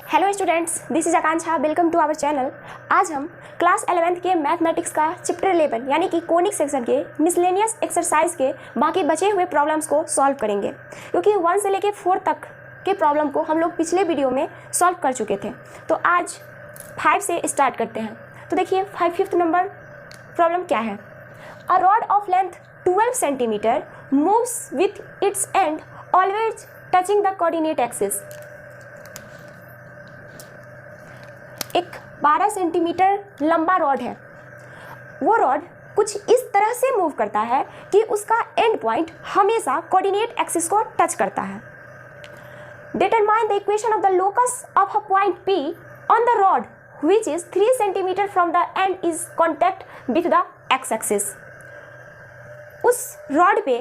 Hello students, this is Akanksha. Welcome to our channel. आज हम class 11th के mathematics का चैप्टर 11 यानी कि कोनिक सेक्शन के मिसलेनियस एक्सरसाइज के बाकी बचे हुए प्रॉब्लम्स को सॉल्व करेंगे, क्योंकि 1 से लेके 4 तक के प्रॉब्लम को हम लोग पिछले वीडियो में सॉल्व कर चुके थे। तो आज 5 से स्टार्ट करते हैं। तो देखिए 5th नंबर प्रॉब्लम क्या है। A rod of length 12 centimetre moves with its and always touching the coordinate axis. एक 12 सेंटीमीटर लंबा रॉड है। वो रॉड कुछ इस तरह से मूव करता है कि उसका एंड पॉइंट हमेशा कोऑर्डिनेट एक्सिस को टच करता है। Determine the equation of the locus of a point P on the rod which is 3 centimetre from the end is contact with the X axis. उस rod पे,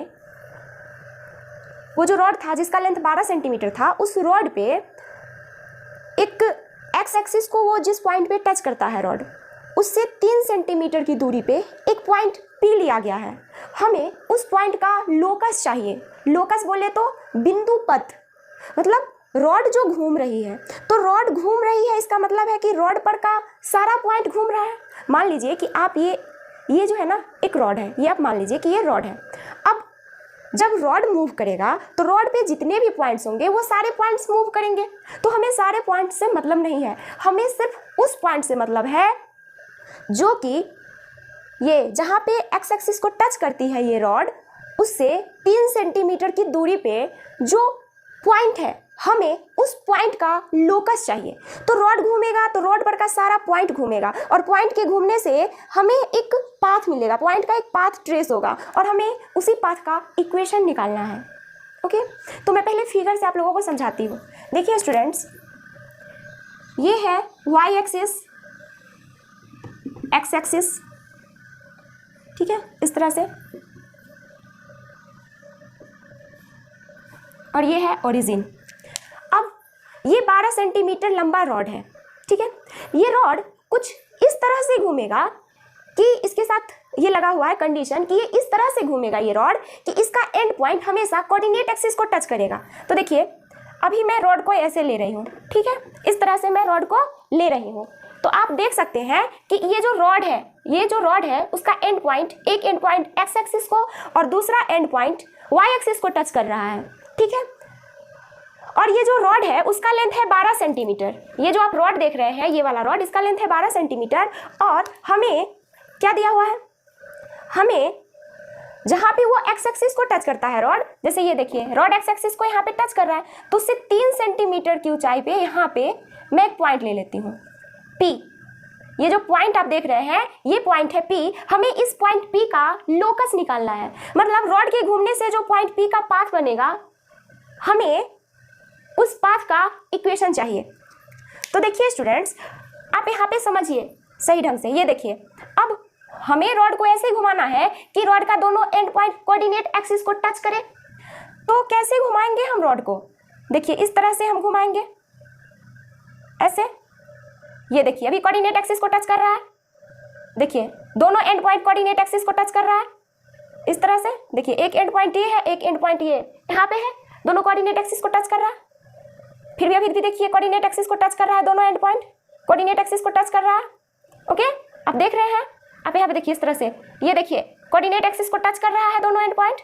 वो जो rod था जिसका लेंथ 12 सेंटीमीटर था, उस रॉड पे एक एक्स एक्सिस को वो जिस पॉइंट पे टच करता है रॉड, उससे 3 सेंटीमीटर की दूरी पे एक पॉइंट P लिया गया है। हमें उस पॉइंट का लोकस चाहिए। लोकस बोले तो बिंदु पथ, मतलब रॉड जो घूम रही है। तो रॉड घूम रही है, इसका मतलब है कि रॉड पर का सारा पॉइंट घूम रहा है। मान लीजिए कि आप ये जो है ना एक रॉड है, ये आप मान लीजिए कि ये रॉड है। अब जब रॉड मूव करेगा तो रॉड पे जितने भी पॉइंट्स होंगे वो सारे पॉइंट्स मूव करेंगे। तो हमें सारे पॉइंट से मतलब नहीं है, हमें सिर्फ उस पॉइंट से मतलब है जो कि ये जहाँ पे एक्स एक्सिस को टच करती है ये रॉड, उससे 3 सेंटीमीटर की दूरी पे जो पॉइंट है, हमें उस पॉइंट का लोकस चाहिए। तो रॉड घूमेगा तो रॉड पर का सारा पॉइंट घूमेगा, और पॉइंट के घूमने से हमें एक पाथ मिलेगा, पॉइंट का एक पाथ ट्रेस होगा, और हमें उसी पाथ का इक्वेशन निकालना है। ओके, तो मैं पहले फिगर से आप लोगों को समझाती हूँ। देखिए स्टूडेंट्स, ये है वाई एक्सिस, एक्स एक्सिस, ठीक है, इस तरह से, और ये है ओरिजिन। अब ये 12 सेंटीमीटर लंबा रॉड है, ठीक है। ये रॉड कुछ इस तरह से घूमेगा कि इसके साथ ये लगा हुआ है कंडीशन कि ये इस तरह से घूमेगा ये रॉड कि इसका एंड पॉइंट हमेशा कोऑर्डिनेट एक्सिस को टच करेगा। तो देखिए अभी मैं रॉड को ऐसे ले रही हूँ, ठीक है, इस तरह से मैं रॉड को ले रही हूँ। तो आप देख सकते हैं कि ये जो रॉड है उसका एंड पॉइंट, एक एंड पॉइंट एक्स एक्सिस को और दूसरा एंड पॉइंट वाई एक्सिस को टच कर रहा है, ठीक है। और ये जो रॉड है उसका लेंथ है 12 सेंटीमीटर। ये जो आप रॉड देख रहे हैं, ये वाला रॉड, इसका लेंथ है 12 सेंटीमीटर। और हमें क्या दिया हुआ है, हमें जहाँ पे वो एक्स एक्सिस को टच करता है रॉड, जैसे ये देखिए रॉड एक्स एक्सिस को यहाँ पे टच कर रहा है, तो उससे 3 सेंटीमीटर की ऊंचाई पे यहाँ पे मैं एक पॉइंट ले लेती हूँ P। ये जो पॉइंट आप देख रहे हैं ये पॉइंट है P। हमें इस पॉइंट P का लोकस निकालना है, मतलब रॉड के घूमने से जो पॉइंट P का पाथ बनेगा, हमें उस पाथ का इक्वेशन चाहिए। तो देखिए स्टूडेंट्स, आप यहाँ पे समझिए सही ढंग से। ये देखिए, अब हमें रॉड को ऐसे घुमाना है कि रॉड का दोनों एंड पॉइंट कोऑर्डिनेट एक्सिस को टच करे। तो कैसे घुमाएंगे हम रॉड को? देखिए इस तरह से हम घुमाएंगे, ऐसे। ये देखिए अभी कोऑर्डिनेट एक्सिस को टच कर रहा है, देखिए दोनों एंड पॉइंट कोऑर्डिनेट एक्सिस को टच कर रहा है, इस तरह से। देखिए एक एंड पॉइंट ये है, एक एंड पॉइंट ये यहाँ पे है, दोनों कोऑर्डिनेट एक्सिस को टच कर रहा है। फिर भी अभी देखिए कोऑर्डिनेट एक्सिस को टच कर रहा है, दोनों एंड पॉइंट कोऑर्डिनेट एक्सिस को टच कर रहा है। ओके, आप देख रहे हैं, आप यहाँ पे देखिए इस तरह से, ये देखिए कोऑर्डिनेट एक्सिस को टच कर रहा है दोनों एंड पॉइंट।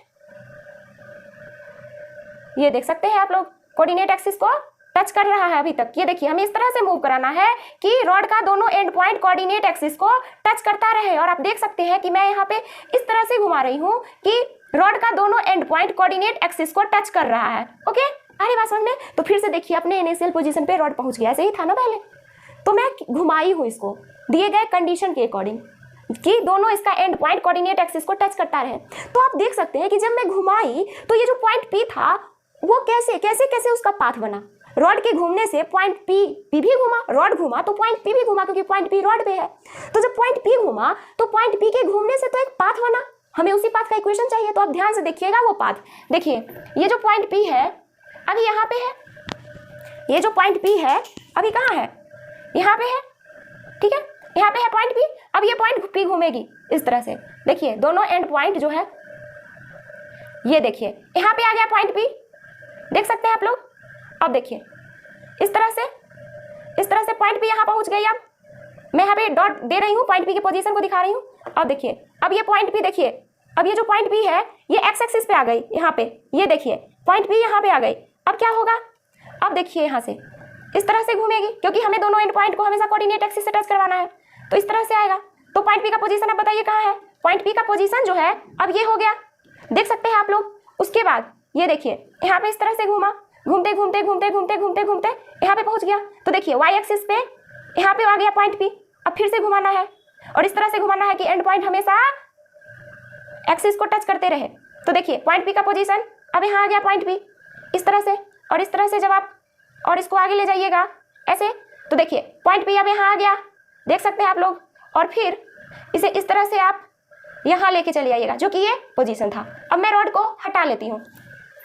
ये देख सकते हैं आप लोग, कोऑर्डिनेट एक्सिस को टच कर रहा है अभी तक। ये देखिए हमें इस तरह से मूव कराना है कि रॉड का दोनों एंड पॉइंट कोऑर्डिनेट एक्सिस को टच करता रहे। और आप देख सकते हैं कि मैं यहाँ पे इस तरह से घुमा रही हूँ कि रॉड का दोनों एंड पॉइंट कोऑर्डिनेट एक्सिस को टच कर रहा है। ओके, अरे बात समझ में। तो फिर से देखिए अपने इनिशियल पोजीशन पे रॉड पहुंच गया, ऐसे ही था ना पहले। तो मैं घुमाई हूँ इसको दिए गए कंडीशन के अकॉर्डिंग कि दोनों इसका एंड पॉइंट कोऑर्डिनेट एक्सिस को टच करता रहे। तो आप देख सकते हैं कि जब मैं घुमाई तो ये जो पॉइंट P था वो कैसे कैसे कैसे उसका पाथ बना। रॉड के घूमने से पॉइंट P भी घूमा, रॉड घूमा तो पॉइंट P भी घूमा, क्योंकि पॉइंट P रॉड पे है। तो जब पॉइंट P घूमा तो पॉइंट P के घूमने से तो एक पाथ बना, हमें उसी पाथ का इक्वेशन चाहिए। तो आप ध्यान से देखिएगा वो पाथ। देखिए ये जो पॉइंट P है अभी यहाँ पे है, ये जो पॉइंट P है अभी कहाँ है, यहाँ पे है, ठीक है, यहाँ पे है पॉइंट P। अब ये पॉइंट P घूमेगी इस तरह से। देखिए दोनों एंड पॉइंट जो है, ये देखिए यहाँ पे आ गया पॉइंट P, देख सकते हैं आप लोग। अब देखिए इस तरह से इस तरह से पॉइंट पी यहाँ पहुंच गई। अब मैं यहाँ पे डॉट दे रही हूँ, पॉइंट पी की पोजीशन को दिखा रही हूँ। अब देखिए, अब ये पॉइंट पी देखिए, अब ये जो पॉइंट पी है ये एक्स एक्सिस पे आ गई यहाँ पे, ये देखिए पॉइंट पी यहाँ पे आ गई। अब क्या होगा, अब देखिए यहाँ से इस तरह से घूमेगी, क्योंकि हमें दोनों एंड पॉइंट को हमेशा कोऑर्डिनेट एक्सिस से टच करवाना है, तो इस तरह से आएगा। तो पॉइंट पी का पोजीशन अब बताइए कहाँ है, पॉइंट पी का पोजीशन जो है अब ये हो गया, देख सकते हैं आप लोग। उसके बाद ये देखिए यहाँ पे इस तरह से घूमा, घूमते घूमते घूमते घूमते घूमते घूमते यहाँ पे पहुंच गया। तो देखिए वाई एक्सिस पे यहाँ पे आ गया पॉइंट पी। अब फिर से घुमाना है और इस तरह से घुमाना है कि एंड पॉइंट हमेशा एक्सिस को टच करते रहे। तो देखिए पॉइंट पी का पोजीशन अब यहाँ आ गया पॉइंट पी, इस तरह से, और इस तरह से जब आप और इसको आगे ले जाइएगा ऐसे, तो देखिए पॉइंट पी अब यहाँ आ गया, देख सकते हैं आप लोग। और फिर इसे इस तरह से आप यहाँ लेके चले आइएगा, जो कि ये पोजीशन था। अब मैं रॉड को हटा लेती हूँ।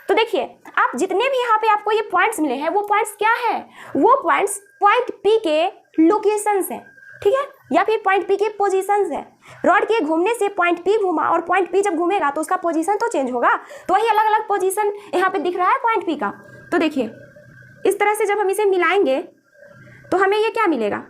तो देखिए आप जितने भी यहाँ पे आपको ये पॉइंट्स मिले हैं, वो पॉइंट्स क्या है, वो पॉइंट्स पॉइंट पी के लोकेशंस हैं, ठीक है, या फिर पॉइंट पी के पोजीशंस हैं। रॉड के घूमने से पॉइंट पी घूमा, और पॉइंट पी जब घूमेगा तो उसका पोजीशन तो चेंज होगा। तो वही अलग अलग पोजीशन यहाँ पे दिख रहा है पॉइंट पी का। तो देखिए इस तरह से जब हम इसे मिलाएंगे तो हमें ये क्या मिलेगा,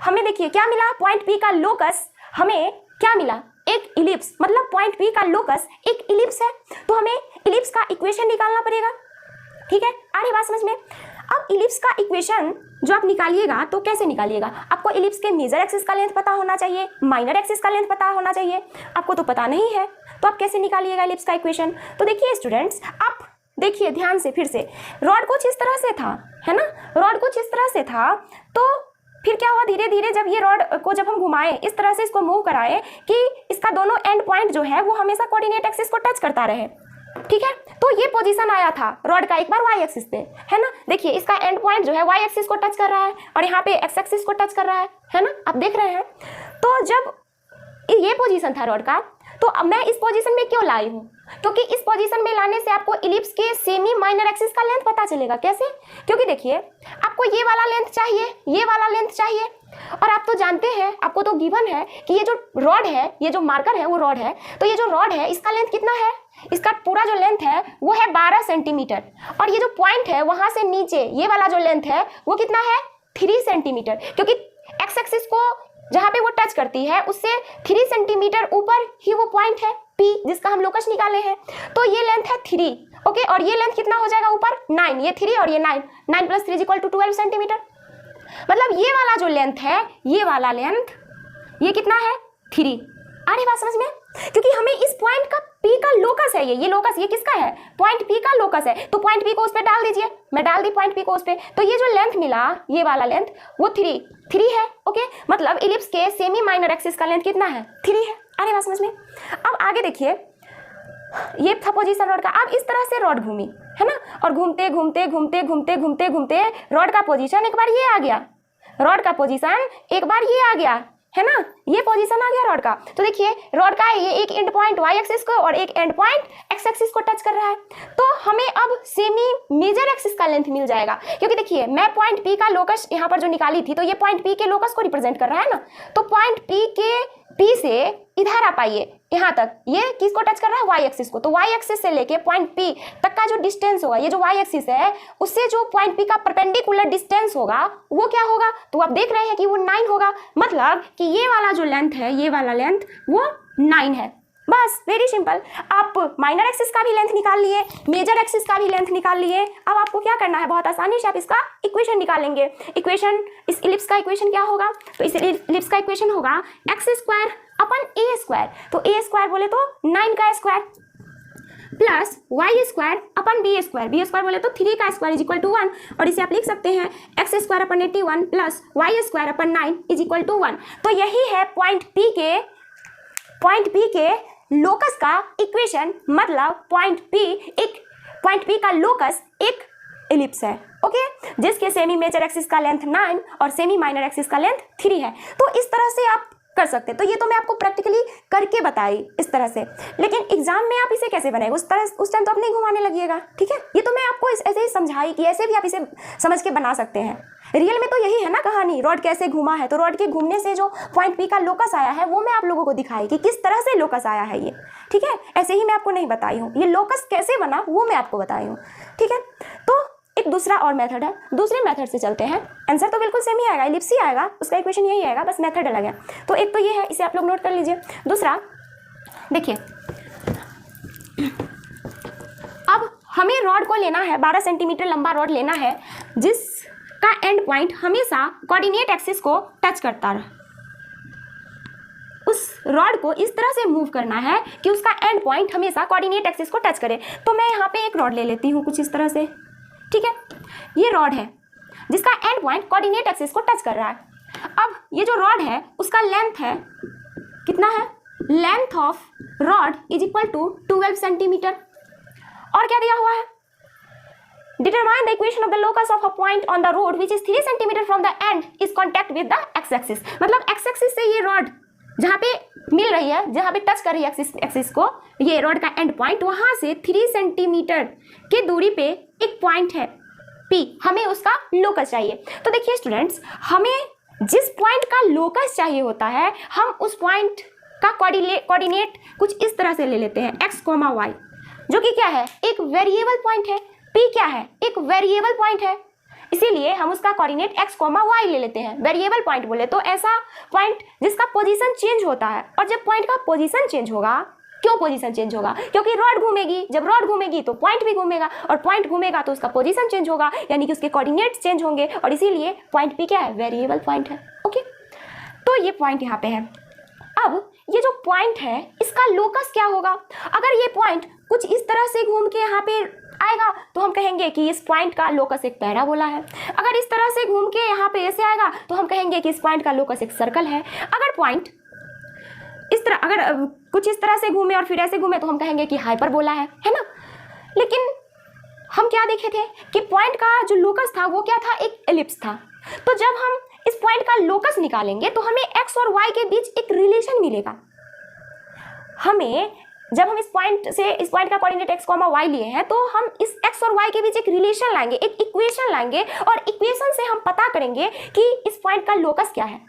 हमें देखिए क्या मिला, पॉइंट पी का लोकस हमें क्या मिला, एक इलिप्स, मतलब पॉइंट पी का लोकस एक इलिप्स है। तो हमें इलिप्स का इक्वेशन निकालना पड़ेगा, ठीक है, आ रही बात समझ में। अब इलिप्स का इक्वेशन जो आप निकालिएगा तो कैसे निकालिएगा, आपको इलिप्स के मेजर एक्सिस का लेंथ पता होना चाहिए, माइनर एक्सिस का लेंथ पता होना चाहिए। आपको तो पता नहीं है, तो आप कैसे निकालिएगा इलिप्स का इक्वेशन। तो देखिए स्टूडेंट्स, आप देखिए ध्यान से, फिर से रॉड कुछ इस तरह से था, है ना, रॉड कुछ इस तरह से था। तो फिर क्या हुआ, धीरे धीरे जब ये रॉड को जब हम घुमाएं, इस तरह से इसको मूव कराएं कि इसका दोनों एंड पॉइंट जो है वो हमेशा कोऑर्डिनेट एक्सिस को टच करता रहे, ठीक है। तो ये पोजीशन आया था रॉड का एक बार वाई एक्सिस पे, है ना। देखिए इसका एंड पॉइंट जो है वाई एक्सिस को टच कर रहा है और यहाँ पे एक्स एक्सिस को टच कर रहा है ना, आप देख रहे हैं। तो जब ये पोजीशन था रॉड का, तो अब मैं इस पोजीशन में क्यों लाई हूँ, क्योंकि इस पोजीशन में लाने से आपको इलिप्स के सेमी माइनर एक्सिस का लेंथ पता चलेगा। कैसे, क्योंकि देखिए आपको ये वाला लेंथ चाहिए, ये वाला लेंथ चाहिए, और आप तो जानते हैं, आपको तो गिवन है कि ये जो रॉड है, ये जो मार्कर है वो रॉड है। तो ये जो रॉड है इसका लेंथ कितना है, इसका पूरा जो लेंथ है वो है 12 सेंटीमीटर, और ये जो पॉइंट है वहां से नीचे ये वाला जो लेंथ है वो कितना है 3 सेंटीमीटर, क्योंकि एक्स एक्सिस को जहां पे वो टच करती है उससे 3 सेंटीमीटर ऊपर ही वो पॉइंट है P, जिसका हम लोकस निकाले हैं। तो ये लेंथ है 3, ओके, और ये लेंथ कितना हो जाएगा ऊपर 9, ये 3 और ये 9, 9 + 3 = 12 सेंटीमीटर। मतलब ये वाला जो लेंथ है, ये वाला लेंथ ये कितना है 3। आ रही बात समझ में, क्योंकि हमें इस पॉइंट का P का लोकस है, ये लोकस ये किसका है, पॉइंट P का लोकस है। तो पॉइंट P को उस पे डाल दीजिए, मैं डाल दी पॉइंट P को उस पे। तो ये जो लेंथ मिला, ये वाला लेंथ वो 3 है, ओके। मतलब इलिप्स के सेमी माइनर एक्सिस का लेंथ कितना है 3 है। आ रही बात समझ में। अब आगे देखिए, ये था पोजीशन रॉड का। अब इस तरह से रॉड घूमी, है ना, और घूमते घूमते घूमते घूमते घूमते घूमते रॉड का पोजीशन एक बार ये आ गया, रॉड का पोजीशन एक बार ये आ गया, है ना, ये पोजीशन आ गया रॉड का। तो देखिए रॉड का ये एक एंड पॉइंट वाई एक्सिस को और एक एंड पॉइंट एक्स एक्सिस को टच कर रहा है। तो हमें अब सेमी मेजर एक्सिस का लेंथ मिल जाएगा, क्योंकि देखिए मैं पॉइंट P का लोकस यहाँ पर जो निकाली थी, तो ये पॉइंट P के लोकस को रिप्रेजेंट कर रहा है ना। तो पॉइंट P से इधर आ पाइए यहाँ तक, ये किसको टच कर रहा है वाई एक्सिस को। तो वाई एक्सिस से लेके पॉइंट P तक का जो डिस्टेंस होगा, ये जो वाई एक्सिस है उससे जो पॉइंट P का परपेंडिकुलर डिस्टेंस होगा वो क्या होगा, तो आप देख रहे हैं कि वो 9 होगा। मतलब कि ये वाला जो लेंथ है, ये वाला लेंथ वो 9 है। बस वेरी सिंपल। आप माइनर एक्सिस का भी लेंथ निकाल लिए, मेजर एक्सिस का भी लेंथ निकाल लिए। अब आपको क्या करना है, बहुत आसानी से आप इसका इक्वेशन निकालेंगे। इक्वेशन, इस इलिप्स का इक्वेशन क्या होगा, तो इस इलिप्स का इक्वेशन होगा x² अपन a²। तो a² बोले तो 9 का स्क्वायर प्लस y² अपन b² बोले तो 3 का स्क्वायर = 1। और इसे आप लिख सकते हैं x² अपन 81 प्लस y² अपन 9 = 1। तो यही है पॉइंट P के लोकस का इक्वेशन। मतलब पॉइंट P का लोकस एक इलिप्स है, ओके, जिसके सेमी मेजर एक्सिस का लेंथ 9 और सेमी माइनर एक्सिस का लेंथ 3 है। तो इस तरह से आप कर सकते हैं। तो ये तो मैं आपको प्रैक्टिकली करके बताई इस तरह से, लेकिन एग्जाम में आप इसे कैसे बनाएंगे उस टाइम तो आप नहीं घुमाने लगिएगा, ठीक है। ये तो मैं आपको ऐसे ही समझाई कि ऐसे भी आप इसे समझ के बना सकते हैं। रियल में तो यही है ना कहानी, रॉड कैसे घूमा है। तो रॉड के घूमने से जो पॉइंट P का लोकस आया है वो मैं आप लोगों को दिखाई कि किस तरह से लोकस आया है ये, ठीक है। ऐसे ही मैं आपको नहीं बताई हूँ, ये लोकस कैसे बना वो मैं आपको बताई हूँ, ठीक है। तो एक दूसरा और मेथड है, दूसरे मेथड से चलते हैं। आंसर तो बिल्कुल सेम ही आएगा, इलिप्स ही आएगा, उसका इक्वेशन यही आएगा, बस मेथड अलग है। तो एक तो ये है, इसे आप लोग नोट कर लीजिए। दूसरा देखिए, अब हमें रॉड को लेना है, 12 सेंटीमीटर लंबा रॉड लेना है जिसका एंड पॉइंट हमेशा कोऑर्डिनेट एक्सिस को टच करता रहे। उस रॉड को इस तरह से मूव करना है कि उसका एंड पॉइंट हमेशा कोऑर्डिनेट एक्सिस को टच करे। तो मैं यहाँ पे एक रॉड ले लेती हूँ कुछ इस तरह से, ठीक है। ये रॉड है जिसका एंड पॉइंट कोऑर्डिनेट एक्सिस को टच कर रहा है। अब ये जो रॉड है उसका लेंथ है, कितना है, length of rod is equal to 12 centimetre. और क्या दिया हुआ है, determine the equation of the locus of a point on the rod which is 3 centimetre from the end is contact with the X axis. मतलब X axis से ये rod जहाँ पे मिल रही है, जहाँ पे टच कर रही है एक्सिस को, ये रॉड का एंड पॉइंट, वहां से 3 सेंटीमीटर की दूरी पे एक पॉइंट है P, हमें उसका लोकस चाहिए। तो देखिए स्टूडेंट्स, हमें जिस पॉइंट का लोकस चाहिए होता है, हम उस पॉइंट का कोऑर्डिनेट कुछ इस तरह से ले लेते हैं, x, y, जो कि क्या है, एक वेरिएबल पॉइंट है। P क्या है, एक वेरिएबल पॉइंट है, इसीलिए हम उसका कोऑर्डिनेट x, y ले लेते हैं। वेरिएबल पॉइंट बोले तो ऐसा पॉइंट जिसका पोजीशन चेंज होता है। और जब पॉइंट का पोजीशन चेंज होगा, क्यों पोजीशन चेंज होगा, क्योंकि रॉड घूमेगी, जब रॉड घूमेगी तो पॉइंट भी घूमेगा, और पॉइंट घूमेगा तो उसका पोजीशन चेंज होगा, यानी कि उसके कोऑर्डिनेट्स चेंज होंगे, और इसीलिए पॉइंट P क्या है, वेरिएबल पॉइंट है। ओके, तो ये पॉइंट यहाँ पे है। अब ये जो पॉइंट है इसका लोकस क्या होगा, अगर ये पॉइंट कुछ इस तरह से घूम के यहाँ पे आएगा तो हम कहेंगे कि इस पॉइंट का लोकस एक पैराबोला है। अगर इस तरह से घूम के यहाँ पे ऐसे आएगा तो हम कहेंगे कि इस पॉइंट का लोकस एक सर्कल है। अगर पॉइंट इस तरह, अगर कुछ इस तरह से घूमे और फिर ऐसे घूमे तो हम कहेंगे कि हाइपरबोला है ना। लेकिन हम क्या देखे थे कि पॉइंट का जो लोकस था वो क्या था, एक एलिप्स था। तो जब हम इस पॉइंट का लोकस निकालेंगे तो हमें x और y के बीच एक रिलेशन मिलेगा। हमें जब हम इस पॉइंट का कोऑर्डिनेट x, y लिए हैं तो हम इस x और y के बीच एक रिलेशन लाएंगे, एक इक्वेशन लाएंगे, और इक्वेशन से हम पता करेंगे कि इस पॉइंट का लोकस क्या है।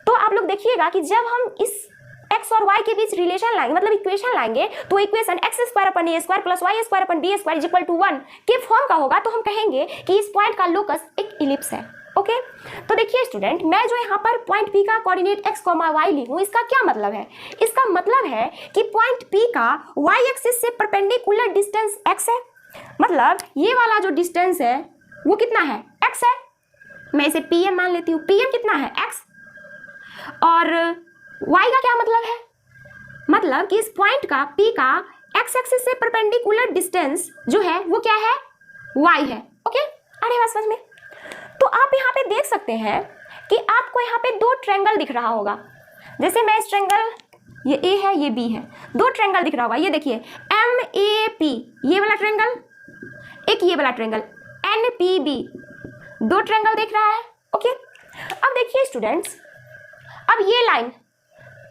तो आप लोग देखिएगा कि जब हम इस x और y के बीच रिलेशन लाएंगे, मतलब इक्वेशन लाएंगे, तो इक्वेशन x² + y² + b² = 1 के फॉर्म का होगा। तो हम कहेंगे कि इस पॉइंट का लोकस एक इलिप्स है। ओके, तो देखिए स्टूडेंट, मैं जो यहाँ पर पॉइंट P का कोऑर्डिनेट x, y ली हूँ, इसका क्या मतलब है, इसका मतलब है कि पॉइंट P का y एक्सिस से परपेंडिकुलर डिस्टेंस x है। मतलब ये वाला जो डिस्टेंस है वो कितना है, x है। मैं इसे pm मान लेती हूँ। pm कितना है, x। और y का क्या मतलब है, मतलब कि इस पॉइंट का P का x एक्सिस से परपेंडिकुलर डिस्टेंस जो है वो क्या है, y है। ओके, अरे बात समझ में। तो आप यहाँ पे देख सकते हैं कि आपको यहाँ पे दो ट्रायंगल दिख रहा होगा। जैसे मैं इस ट्रायंगल, ये A है, ये B है, दो ट्रायंगल दिख रहा होगा। ये देखिए MAP, ये वाला ट्रायंगल, एक ये वाला ट्रायंगल NPB, दो ट्रायंगल दिख रहा है। ओके, अब देखिए स्टूडेंट्स, अब ये लाइन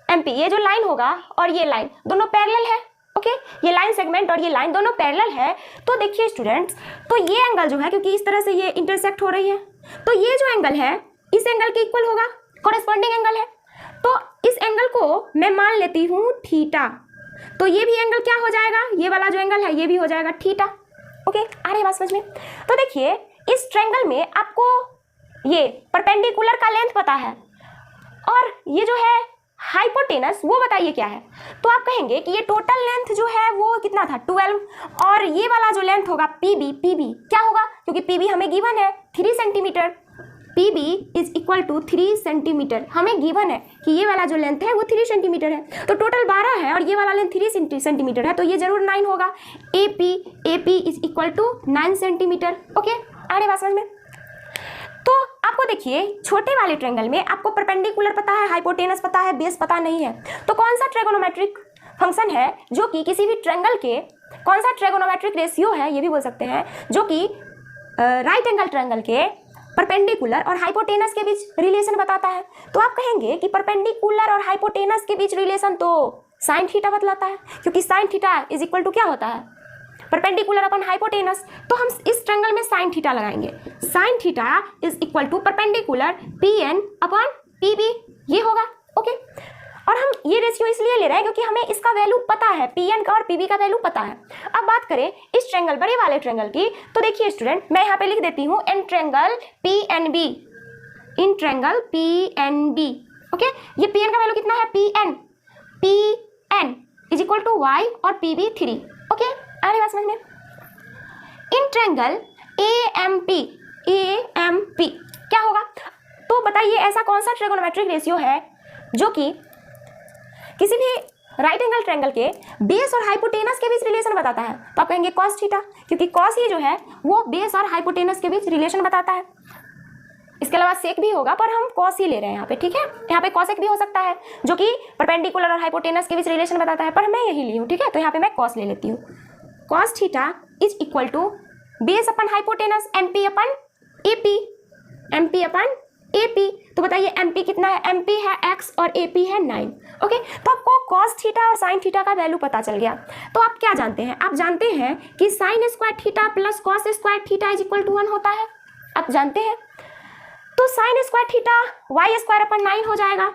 MP, ये जो लाइन होगा और ये लाइन दोनों पैरेलल है। ओके, ये लाइन सेगमेंट और ये लाइन दोनों पैरेलल है। तो देखिए स्टूडेंट्स, तो ये एंगल जो है, क्योंकि इस तरह से ये इंटरसेक्ट हो रही है, तो ये जो एंगल है इस एंगल के इक्वल होगा, कॉरेस्पॉन्डिंग एंगल है। तो इस एंगल को मैं मान लेती हूँ थीटा। तो ये भी एंगल क्या हो जाएगा, ये वाला जो एंगल है ये भी हो जाएगा थीटा। ओके, आ रही बात समझ में। तो देखिए इस ट्रायंगल में आपको ये परपेंडिकुलर का लेंथ पता है, और ये जो है हाइपोटेनस वो बताइए क्या है। तो आप कहेंगे कि ये टोटल लेंथ जो है वो कितना था, 12, और ये वाला जो लेंथ होगा PB क्या होगा, क्योंकि PB हमें गिवन है 3 centimetre, PB is equal to 3 centimetre. हमें गिवन है कि ये वाला जो लेंथ है वो 3 सेंटीमीटर है। तो टोटल 12 है और ये वाला लेंथ 3 सेंटीमीटर है, तो ये जरूर 9 होगा। AP is equal to 9 centimetre. Okay, आ रही बात समझ में। तो आपको देखिए छोटे वाले ट्रायंगल में आपको परपेंडिकुलर पता है, हाइपोटेनस पता है, बेस पता नहीं है। तो कौन सा ट्रायगोनोमेट्रिक फंक्शन है जो कि किसी भी ट्रायंगल के, कौन सा ट्रायगोनोमेट्रिक रेशियो है ये भी बोल सकते हैं, जो कि राइट एंगल ट्रायंगल के परपेंडिकुलर और हाइपोटेनस के बीच रिलेशन बताता है। तो आप कहेंगे कि परपेंडिकुलर और हाइपोटेनस के बीच रिलेशन तो साइन थीटा बतलाता है, क्योंकि sine theta is equal to क्या होता है, परपेंडिकुलर अपन हाइपोटेनस। तो हम इस ट्रायंगल में साइन थीटा लगाएंगे। Sine theta is equal to perpendicular PN upon PB, ये होगा। ओके, और हम ये रेशियो इसलिए ले रहे हैं क्योंकि हमें इसका वैल्यू पता है, Pn का और Pb का वैल्यू पता है। अब बात करें इस ट्रायंगल, बड़े वाले ट्रायंगल की, तो देखिए स्टूडेंट, मैं यहाँ पे लिख देती हूँ in triangle PNB, in triangle PNB, okay. ये Pn का वैल्यू कितना है, Pn is equal to y और Pb 3, ओके। आगे बात समझ में। इन ट्रायंगल AMP क्या होगा, तो बताइए ऐसा कौन सा ट्रिगोनोमेट्रिक रेशियो है जो कि किसी भी राइट एंगल ट्रायंगल के बेस और हाइपोटेनस के बीच रिलेशन बताता है। तो आप कहेंगे cos थीटा, क्योंकि cos ये जो है वो बेस और हाइपोटेनस के बीच रिलेशन बताता है। इसके अलावा सेक भी होगा, पर हम cos ही ले रहे हैं यहाँ पे, ठीक है। यहाँ पे cosec भी हो सकता है जो कि परपेंडिकुलर और हाइपोटेनस के बीच रिलेशन बताता है, पर मैं यही ली हूँ, ठीक है। तो यहाँ पे मैं cos ले लेती हूँ। cos theta is equal to base upon hypotenuse MP upon AP। तो बताइए MP कितना है, MP है x और AP है 9, ओके। तो आपको cos थीटा और sin थीटा का वैल्यू पता चल गया। तो आप क्या जानते हैं, आप जानते हैं कि sin square theta plus cos square theta is equal to 1 होता है, आप जानते हैं। तो sin square theta y square upon 9 हो जाएगा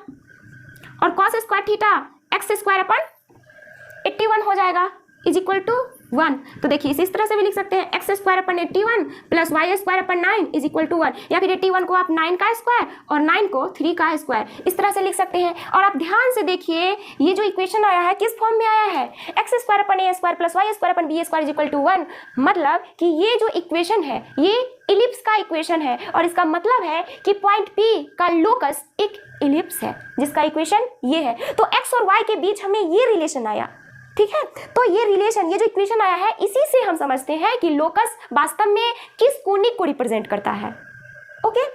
और cos square theta x square upon 81 हो जाएगा इज इक्वल टू 1। तो देखिए इस तरह से भी लिख सकते हैं, X square upon 81 plus Y square upon 9 is equal to 1, या फिर 81 को आप 9 का स्क्वायर और 9 को 3 का स्क्वायर, इस तरह से लिख सकते हैं। और आप ध्यान से देखिए ये जो इक्वेशन आया है किस फॉर्म में आया है, X square upon A square plus Y square upon B square is equal to 1। मतलब कि ये जो इक्वेशन है ये इलिप्स का इक्वेशन है, और इसका मतलब है कि पॉइंट P का लोकस एक इलिप्स है जिसका इक्वेशन ये है। तो x और y के बीच हमें ये रिलेशन आया, ठीक है। तो ये रिलेशन, ये जो इक्वेशन आया है, इसी से हम समझते हैं कि लोकस वास्तव में किस कोनिक को रिप्रेजेंट करता है, ओके।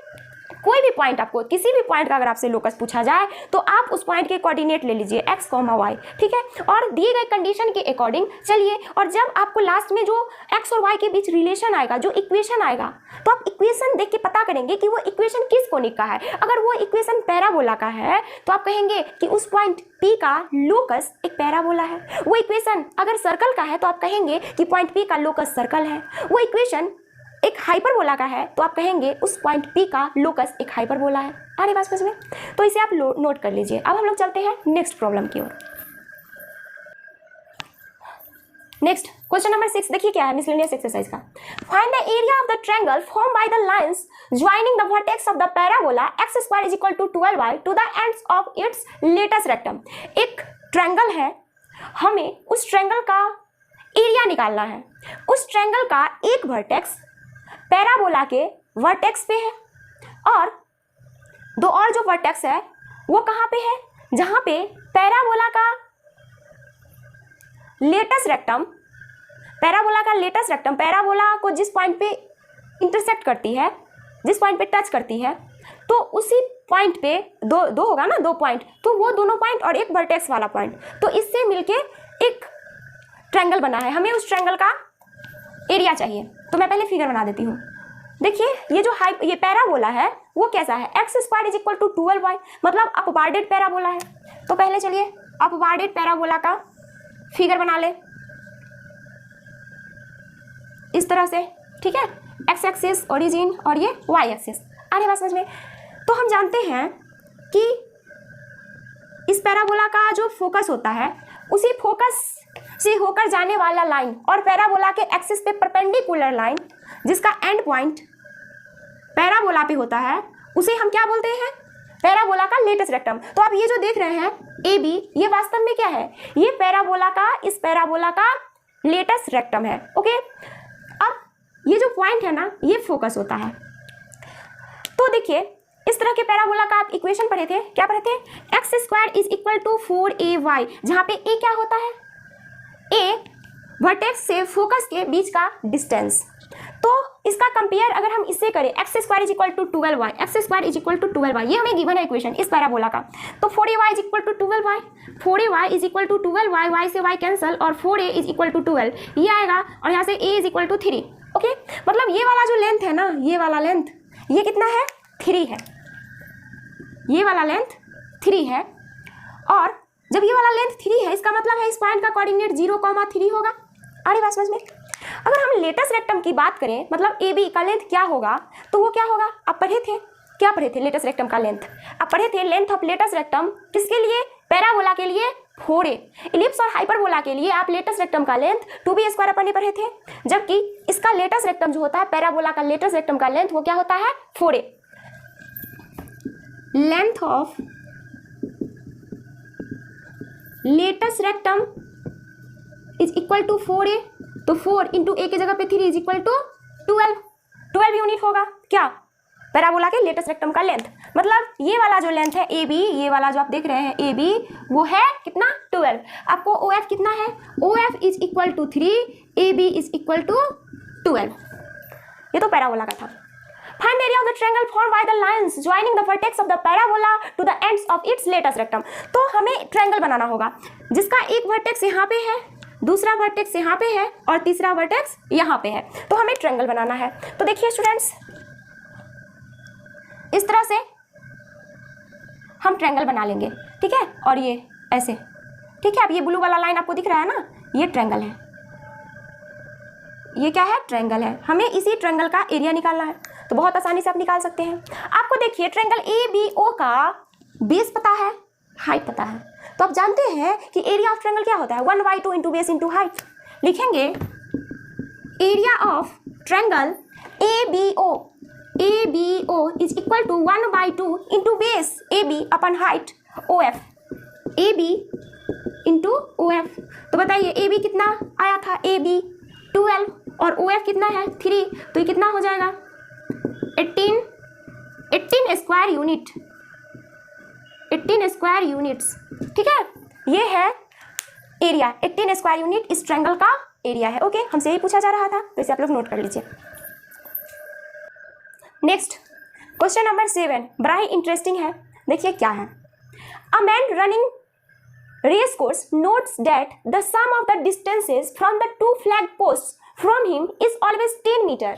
कोई भी पॉइंट, आपको किसी भी पॉइंट का अगर आपसे लोकस पूछा जाए तो आप उस पॉइंट के कोऑर्डिनेट ले लीजिए x, y, ठीक है, और दिए गए कंडीशन के अकॉर्डिंग चलिए। और जब आपको लास्ट में जो x और y के बीच रिलेशन आएगा, जो इक्वेशन आएगा, तो आप इक्वेशन देख के पता करेंगे कि वो इक्वेशन किस कोनिक का है। अगर वो इक्वेशन पैराबोला का है तो आप कहेंगे कि उस पॉइंट P का लोकस एक पैराबोला है। वो इक्वेशन अगर सर्कल का है तो आप कहेंगे कि पॉइंट P का लोकस सर्कल है। वो इक्वेशन एक हाइपरबोला का है तो आप कहेंगे उस पॉइंट P का लोकस एक हाइपरबोला है। आ रही बात समझ में? तो इसे आप नोट कर लीजिए। अब हम लोग चलते हैं नेक्स्ट प्रॉब्लम की ओर। नेक्स्ट क्वेश्चन नंबर 6 देखिए क्या है मिसलेनियस एक्सरसाइज का। Find the area of the triangle form by the lines joining the vertex of the parabola x square is equal to 12y to the ends of its latus rectum. एक triangle है, हमें उस triangle का area निकालना है। उस triangle का एक वर्टेक्स पैराबोला के वर्टेक्स पे है और दो और जो वर्टेक्स है वो कहाँ पे है, जहाँ पे पैराबोला का लेटेस्ट रेक्टम, पैराबोला का लेटेस्ट रेक्टम पैराबोला को जिस पॉइंट पे इंटरसेक्ट करती है, जिस पॉइंट पे टच करती है, तो उसी पॉइंट पे दो होगा ना, दो पॉइंट, तो वो दोनों पॉइंट और एक वर्टेक्स वाला पॉइंट, तो इससे मिलके एक ट्रायंगल बना है। हमें उस ट्रायंगल का एरिया चाहिए, तो मैं पहले फिगर बना देती हूँ। देखिए ये जो ये पैराबोला है वो कैसा है, X square is equal to 12y, मतलब अपवार्डेड पैराबोला है। तो पहले चलिए अपवार्डेड पैराबोला का फिगर बना ले इस तरह से, ठीक है, एक्स एक्सिस ओरिजिन और ये वाई एक्सिस। आगे बात समझ में। तो हम जानते हैं कि इस पैराबोला का जो फोकस होता है उसी फोकस से होकर जाने वाला लाइन और पैराबोला के एक्सिस पे परपेंडिकुलर लाइन जिसका एंड पॉइंट पैराबोला पे होता है उसे हम क्या बोलते हैं, पैराबोला का लेटेस्ट रेक्टम। तो आप ये जो देख रहे हैं ए बी, ये वास्तव में क्या है, ये पैराबोला का, इस पैराबोला का लेटेस्ट रेक्टम है, ओके। अब ये जो पॉइंट है ना ये फोकस होता है। तो देखिए इस तरह के पैराबोला का आप इक्वेशन पढ़े थे, क्या पढ़े थे, X square is equal to 4ay, जहां पे ए क्या होता है, ए वर्टेक्स से फोकस के बीच का डिस्टेंस। तो इसका कंपेयर अगर हम इससे करें, X square is equal to 12y, X square is equal to 12y, ये हमें गिवन है इक्वेशन इस पैराबोला का। तो 4ay is equal to 12y, 4ay is equal to 12y, y से y कैंसल और 4a इज इक्वल टू 12, ये आएगा और यहाँ से a is equal to 3, okay. मतलब ये वाला जो लेंथ है ना, ये वाला लेंथ, ये कितना है, 3 है, ये वाला लेंथ 3 है। और जब ये वाला लेंथ 3 है इसका मतलब है इस पॉइंट का कोऑर्डिनेट 0,3 होगा। अरे बात समझ में। अगर हम लेटेस्ट रेक्टम की बात करें, मतलब ए बी का लेंथ क्या होगा, तो वो क्या होगा, आप पढ़े थे, क्या पढ़े थे, लेटेस्ट रेक्टम का लेंथ आप पढ़े थे, लेंथ ऑफ लेटेस्ट रेक्टम किसके लिए, पैराबोला के लिए 4a, इलिप्स और हाइपरबोला के लिए आप लेटस रेक्टम का लेंथ 2b स्क्वायर अपन पढ़े थे, जबकि इसका लेटस रेक्टम जो होता है, पैराबोला का लेटस रेक्टम का लेंथ वो क्या होता है 4a। Length of latus rectum is equal to 4a, तो 4 इंटू a की जगह पे 3 इज इक्वल टू 12 यूनिट होगा क्या, पैराबोला के लेटस रेक्टम का लेंथ। मतलब ये वाला जो लेंथ है ए बी, ये वाला जो आप देख रहे हैं ए बी, वो है कितना 12। आपको ओ एफ कितना है, O F is equal to 3, A B is equal to 12। ये तो पैराबोला का था। Find area of the triangle form by the lines joining the vertex of the parabola to the ends of its latus rectum. तो हमें triangle बनाना होगा जिसका एक vertex यहाँ पे है, दूसरा वर्टेक्स यहाँ पे है और तीसरा वर्टेक्स यहाँ पे है, तो हमें ट्रायंगल बनाना है। तो देखिए स्टूडेंट्स, इस तरह से हम ट्रायंगल बना लेंगे, ठीक है, और ये ऐसे, ठीक है। अब ये ब्लू वाला लाइन आपको दिख रहा है ना, ये ट्रायंगल है, ये क्या है, ट्रायंगल है। हमें इसी ट्रायंगल का एरिया निकालना है, तो बहुत आसानी से आप निकाल सकते हैं। आपको देखिए ट्रायंगल ए बी ओ का बेस पता है, हाइट पता है, तो आप जानते हैं कि एरिया ऑफ ट्रायंगल क्या होता है, 1/2 इंटू बेस इंटू हाइट। लिखेंगे area of triangle A B O is equal to 1/2 into base A B upon height O F, A B into O F. तो बताइए ए बी कितना आया था, A B 12 और ओ एफ कितना है 3, तो ये कितना हो जाएगा 18 स्क्वायर यूनिट, 18 स्क्वायर यूनिट्स, ठीक है। ये है एरिया, 18 स्क्वायर यूनिट इस ट्रायंगल का एरिया है। ओके, हमसे यही पूछा जा रहा था, तो इसे आप लोग नोट कर लीजिए। नेक्स्ट क्वेश्चन नंबर 7 बड़ा ही इंटरेस्टिंग है, देखिए क्या है। A man running race course notes that the sum of the distances from the 2 flag posts from him is always 10 metre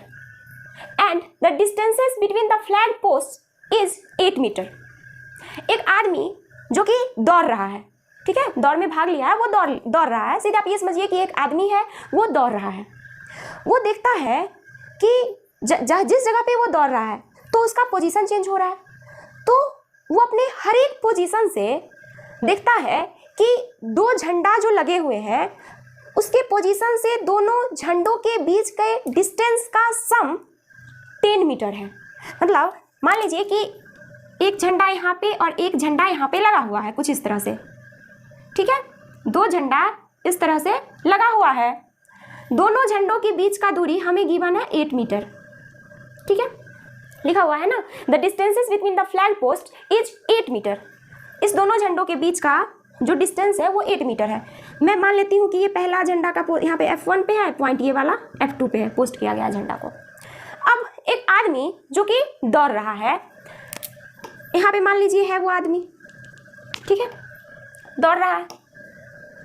and the distances between the flag post is 8 metre. एक आदमी जो कि दौड़ रहा है, ठीक है, दौड़ में भाग लिया है, वो दौड़ रहा है। सीधे आप ये समझिए कि एक आदमी है, वो दौड़ रहा है, वो देखता है कि जिस जगह पे वो दौड़ रहा है तो उसका पोजीशन चेंज हो रहा है, तो वो अपने हर एक पोजीशन से देखता है कि 2 झंडा जो लगे हुए हैं उसके पोजीशन से दोनों झंडों के बीच के डिस्टेंस का सम 10 मीटर है। मतलब मान लीजिए कि एक झंडा यहाँ पे और एक झंडा यहाँ पे लगा हुआ है कुछ इस तरह से, ठीक है, 2 झंडा इस तरह से लगा हुआ है, दोनों झंडों के बीच का दूरी हमें गिवन है 8 मीटर, ठीक है, लिखा हुआ है ना, the distances between the flag post is 8 metre. इस दोनों झंडों के बीच का जो डिस्टेंस है वो 8 मीटर है। मैं मान लेती हूँ कि ये पहला झंडा का यहाँ पे F1 पे है पॉइंट, ये वाला F2 पे है, पोस्ट किया गया झंडा को। अब एक आदमी जो कि दौड़ रहा है, यहाँ पे मान लीजिए है वो आदमी, ठीक है, दौड़ रहा है,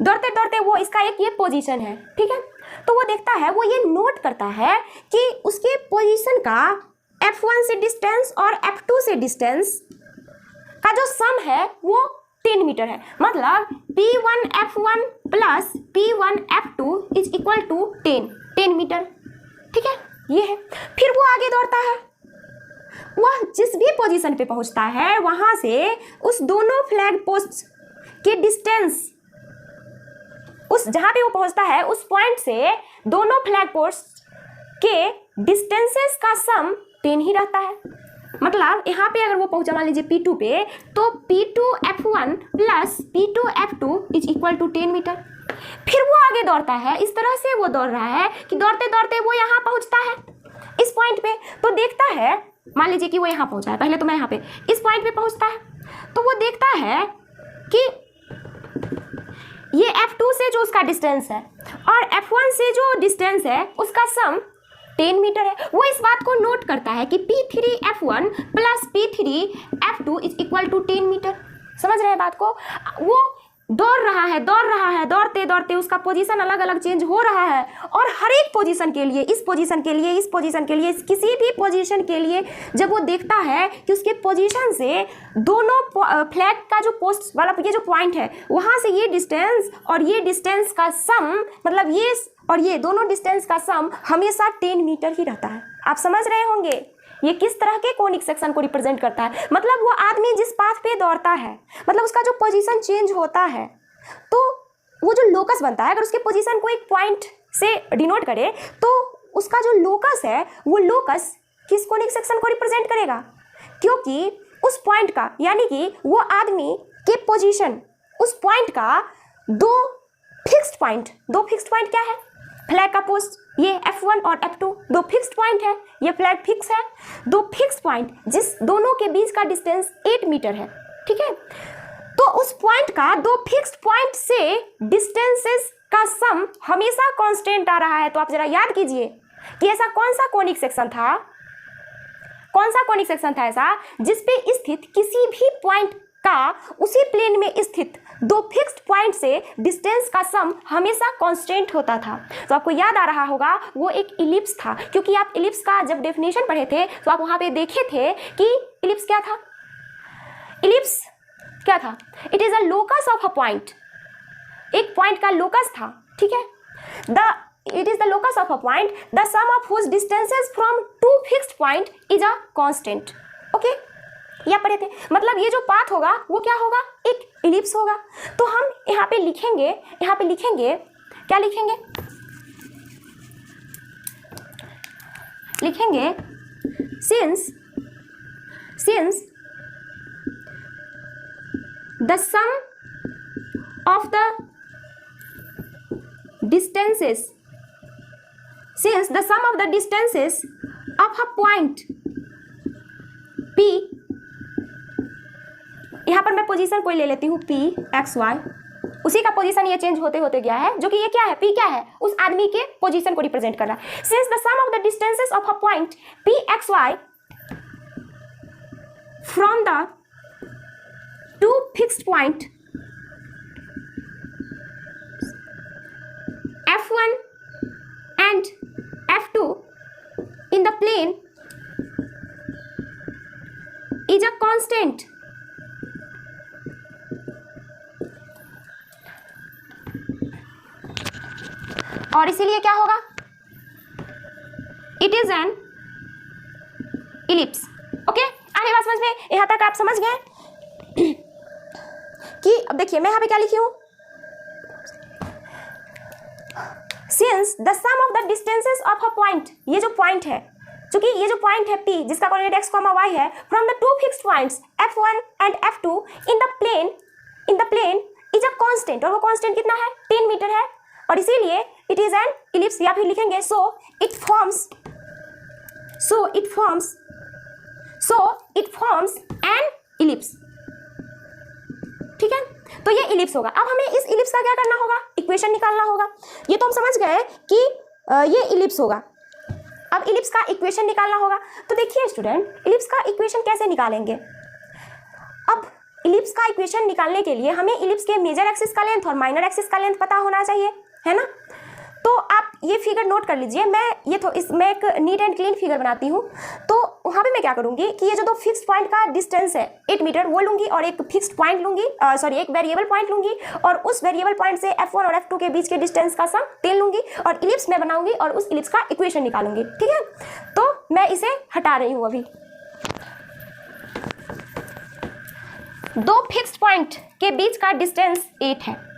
दौड़ते दौड़ते वो इसका एक ये पोजीशन है, ठीक है, तो वो देखता है, वो ये नोट करता है कि उसके पोजीशन का F1 से डिस्टेंस और F2 से डिस्टेंस का जो सम है वो 10 मीटर है। मतलब P1 F1 plus P1 F2 is equal to 10 metre, ठीक है, ये है। फिर वो आगे दौड़ता है, वह जिस भी पोजीशन पे पहुंचता है वहां से उस दोनों फ्लैग पोस्ट के डिस्टेंस, उस जहां पे वो पहुंचता है उस पॉइंट से दोनों फ्लैग पोस्ट के डिस्टेंसेस का सम 10 ही रहता है। मतलब यहाँ पे अगर वो पहुंचा मान लीजिए P2 पे, तो P2 F1 plus P2 F2 is equal to 10 metre. फिर वो आगे दौड़ता है, इस तरह से वो दौड़ रहा है कि दौड़ते दौड़ते वो यहाँ पहुंचता है इस पॉइंट पे, तो देखता है, मान लीजिए कि वो यहाँ पहुंचा है, पहले तो मैं यहाँ पे इस पॉइंट पे पहुंचता है, तो वो देखता है कि ये F2 से जो उसका डिस्टेंस है और F1 से जो डिस्टेंस है उसका सम 10 मीटर है। वो इस बात को नोट करता है कि P3 F1 plus P3 F2 is equal to 10 metre. समझ रहे हैं बात को? वो दौड़ रहा है, दौड़ते दौड़ते उसका पोजीशन अलग अलग चेंज हो रहा है, और हर एक पोजीशन के लिए, इस पोजीशन के लिए, इस पोजीशन के लिए, किसी भी पोजीशन के लिए जब वो देखता है कि उसके पोजीशन से दोनों फ्लैग का जो पोस्ट वाला ये जो पॉइंट है वहाँ से ये डिस्टेंस और ये डिस्टेंस का सम, मतलब ये और ये दोनों डिस्टेंस का सम हमेशा 10 मीटर ही रहता है। आप समझ रहे होंगे ये किस तरह के कोनिक सेक्शन को रिप्रेजेंट करता है, मतलब वो आदमी जिस पाथ पे दौड़ता है, मतलब उसका जो पोजीशन चेंज होता है, तो वो जो लोकस बनता है, अगर उसके पोजीशन को एक पॉइंट से डिनोट करे तो उसका जो लोकस है वो लोकस किस कोनिक सेक्शन को रिप्रेजेंट करेगा, क्योंकि उस पॉइंट का, यानी कि वो आदमी के पोजीशन, उस पॉइंट का दो फिक्स्ड पॉइंट क्या है, फ्लैग का पोस्ट, ये F1 और F2 दो फिक्स्ड पॉइंट है, ये फ्लैग फिक्स है, दो फिक्स्ड पॉइंट जिस दोनों के बीच का डिस्टेंस 8 मीटर है, ठीक है। तो उस पॉइंट का दो फिक्स्ड पॉइंट से डिस्टेंसेस का सम हमेशा कांस्टेंट आ रहा है। तो आप जरा याद कीजिए कि ऐसा कौन सा कोनिक सेक्शन था ऐसा जिसपे स्थित किसी भी पॉइंट का उसी प्लेन में स्थित दो फिक्स्ड पॉइंट से डिस्टेंस का सम हमेशा कांस्टेंट होता था। तो आपको याद आ रहा होगा वो एक इलिप्स था, क्योंकि आप इलिप्स का जब डेफिनेशन पढ़े थे तो आप वहां पे देखे थे कि इलिप्स क्या था, it is a locus of a point, एक पॉइंट का लोकस था, ठीक है। It is the locus of a point, the sum of whose distances from two fixed point is a constant. Okay? या पढ़े थे, मतलब ये जो पाथ होगा वो क्या होगा, एक इलिप्स होगा। तो हम यहाँ पे लिखेंगे क्या लिखेंगे, since the sum of the distances of a point P, यहाँ पर मैं पोजीशन कोई ले लेती हूँ P x y, उसी का पोजीशन ये चेंज होते होते गया है, जो कि ये क्या है, P क्या है, उस आदमी के पोजीशन को रिप्रेजेंट कर रहा है। Since the sum of the distances of a point P x y from the two fixed point F1 and F2 in the plane is a constant, और इसीलिए क्या होगा, it is an ellipse. Okay, आगे बात समझ में, यहां तक आप समझ गए कि अब देखिए मैं यहां पे क्या लिखी हूं, Since the sum of the distances of a point, ये जो पॉइंट है, चूंकि ये जो पॉइंट है P जिसका कोऑर्डिनेट x, y है, from the two fixed points F1 and F2 in the plane is a constant, और वो constant कितना है, 10 मीटर है, और इसीलिए it is an ellipse, या फिर लिखेंगे so it forms an ellipse, ठीक है। तो ये इलिप्स होगा। अब हमें इस इलिप्स का क्या करना होगा, इक्वेशन निकालना होगा। ये तो हम समझ गए कि ये इलिप्स होगा, अब इलिप्स का इक्वेशन निकालना होगा। तो देखिए स्टूडेंट, इलिप्स का इक्वेशन कैसे निकालेंगे। अब इलिप्स का इक्वेशन निकालने के लिए हमें इलिप्स के मेजर एक्सिस का लेंथ और माइनर एक्सिस का लेंथ पता होना चाहिए, है ना। तो आप ये फिगर नोट कर लीजिए, मैं एक नीट एंड क्लीन फिगर बनाती हूँ। तो वहाँ पे मैं क्या करूँगी कि ये जो दो फिक्स्ड पॉइंट का डिस्टेंस है 8 मीटर वो लूँगी, और एक फिक्स्ड पॉइंट लूँगी, एक वेरिएबल पॉइंट लूँगी, और उस वेरिएबल पॉइंट से F1 और F2 के बीच के डिस्टेंस का सम 10 लूँगी, और इलिप्स मैं बनाऊँगी और उस इलिप्स का इक्वेशन निकालूंगी, ठीक है। तो मैं इसे हटा रही हूँ अभी। दो फिक्स्ड पॉइंट के बीच का डिस्टेंस 8 है,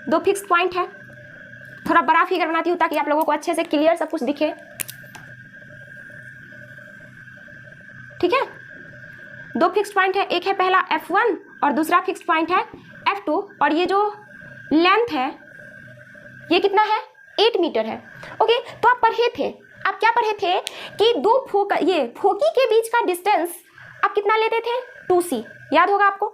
दो फिक्स्ड पॉइंट है। थोड़ा बड़ा फिगर बनाती हूँ ताकि आप लोगों को अच्छे से क्लियर सब कुछ दिखे, ठीक है। दो फिक्स्ड पॉइंट है, एक है पहला F1 और दूसरा फिक्स्ड पॉइंट है F2, और ये जो लेंथ है ये कितना है, 8 मीटर है। ओके, तो आप क्या पढ़े थे कि दो फोकी के बीच का डिस्टेंस आप कितना लेते थे, 2c, याद होगा आपको,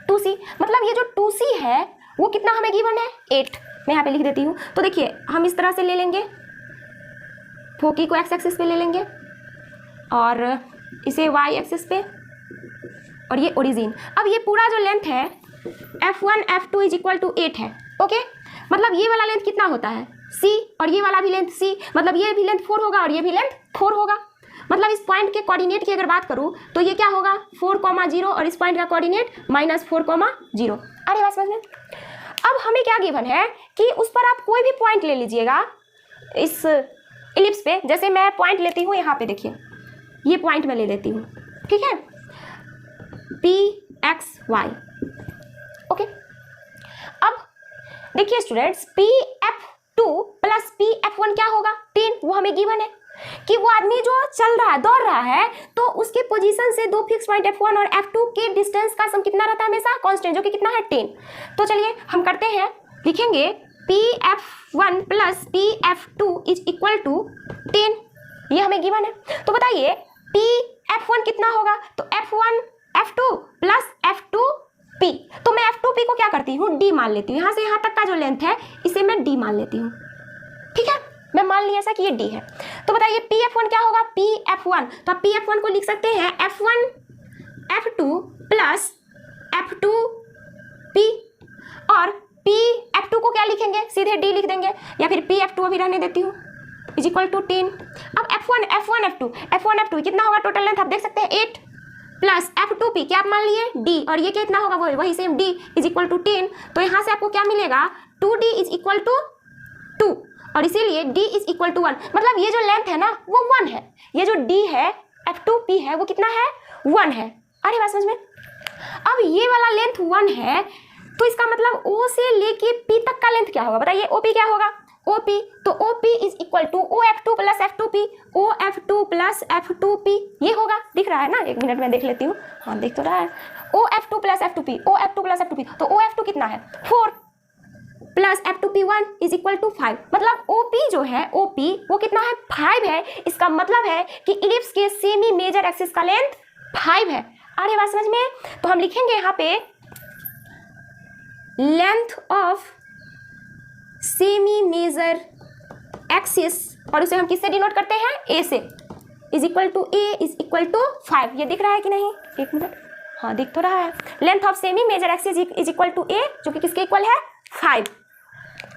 2c। मतलब ये जो 2c है वो कितना हमें गिवन है, 8। मैं यहाँ पे लिख देती हूँ। तो देखिए हम इस तरह से ले लेंगे, फोकी को x एक्सिस पे ले लेंगे और इसे y एक्सिस पे, और ये ओरिजिन। अब ये पूरा जो लेंथ है F1 F2 is equal to 8 है। ओके, मतलब ये वाला लेंथ कितना होता है, c, और ये वाला भी लेंथ c, मतलब ये भी लेंथ 4 होगा और ये भी लेंथ 4 होगा। मतलब इस पॉइंट के कोऑर्डिनेट की अगर बात करूँ तो ये क्या होगा, 4,0, और इस पॉइंट का कोऑर्डिनेट -4,0। अरे बात समझ में। अब हमें क्या गिवन है कि उस पर आप कोई भी पॉइंट ले लीजिएगा, इस इलिप्स पे, जैसे मैं पॉइंट लेती हूँ यहाँ पे, देखिए ये पॉइंट मैं ले लेती हूँ, ठीक है, पी एक्स वाई। ओके, अब देखिए students, P F two plus P F one क्या होगा, 10, वो हमें गिवन है कि वो आदमी जो चल रहा है, दौड़ रहा है, तो उसके पोजीशन से दो फिक्स पॉइंट F1 और F2 के डिस्टेंस का सम कितना रहता है, हमेशा कांस्टेंट, जो कि कितना है 10। तो चलिए हम करते हैं, लिखेंगे PF1 plus PF2 is equal to 10, ये हमें गिवन है। तो बताइए PF1 कितना होगा, तो F1 F2 प्लस F2P। तो मैं F2P को क्या करती हूँ, D मान लेती हूँ, यहाँ से यहाँ तक का जो लेंथ है इसे मैं D मान लेती हूँ, ठीक है, मैं मान लिया ऐसा कि ये D है। तो बताइए PF1 क्या होगा, PF1, तो आप PF1 को लिख सकते हैं F1 F2 प्लस F2P, और PF2 को क्या लिखेंगे, सीधे D लिख देंगे, या फिर PF2 अभी रहने देती हूँ, इज इक्वल टू 10। अब F1 F2 कितना होगा, टोटल लेंथ आप देख सकते हैं 8, प्लस F2P क्या आप मान लिए D, और ये कितना होगा, वही same D is equal to 10। तो यहाँ से आपको क्या मिलेगा, 2D इज इक्वल टू 2, और इसीलिए D इज इक्वल टू 1। मतलब ये जो लेंथ है ना वो 1 है, ये जो D है F2P है वो कितना है, 1 है। अरे बात समझ में। अब ये वाला लेंथ 1 है, तो इसका मतलब O से लेके P तक का लेंथ क्या होगा, बताइए OP क्या होगा, OP, तो OP is equal to OF2 plus F2P, OF2 plus F2P, ये होगा, दिख रहा है ना, एक मिनट में देख लेती हूँ, हाँ देख तो रहा है, OF2 plus F2P, OF2 plus F2P, तो OF2 कितना है 4 plus F2P1 is equal to 5। मतलब OP जो है, OP वो कितना है, 5 है। इसका मतलब है कि इलिप्स के सेमी मेजर एक्सिस का लेंथ 5 है। अरे बात समझ में। तो हम लिखेंगे यहाँ पे length of semi major axis, और उसे हम किससे डिनोट करते हैं, A से, is equal to A is equal to 5। ये दिख रहा है कि नहीं, एक मिनट, हाँ दिख तो रहा है। Length of semi major axis is equal to A, जो कि किसके इक्वल है, 5।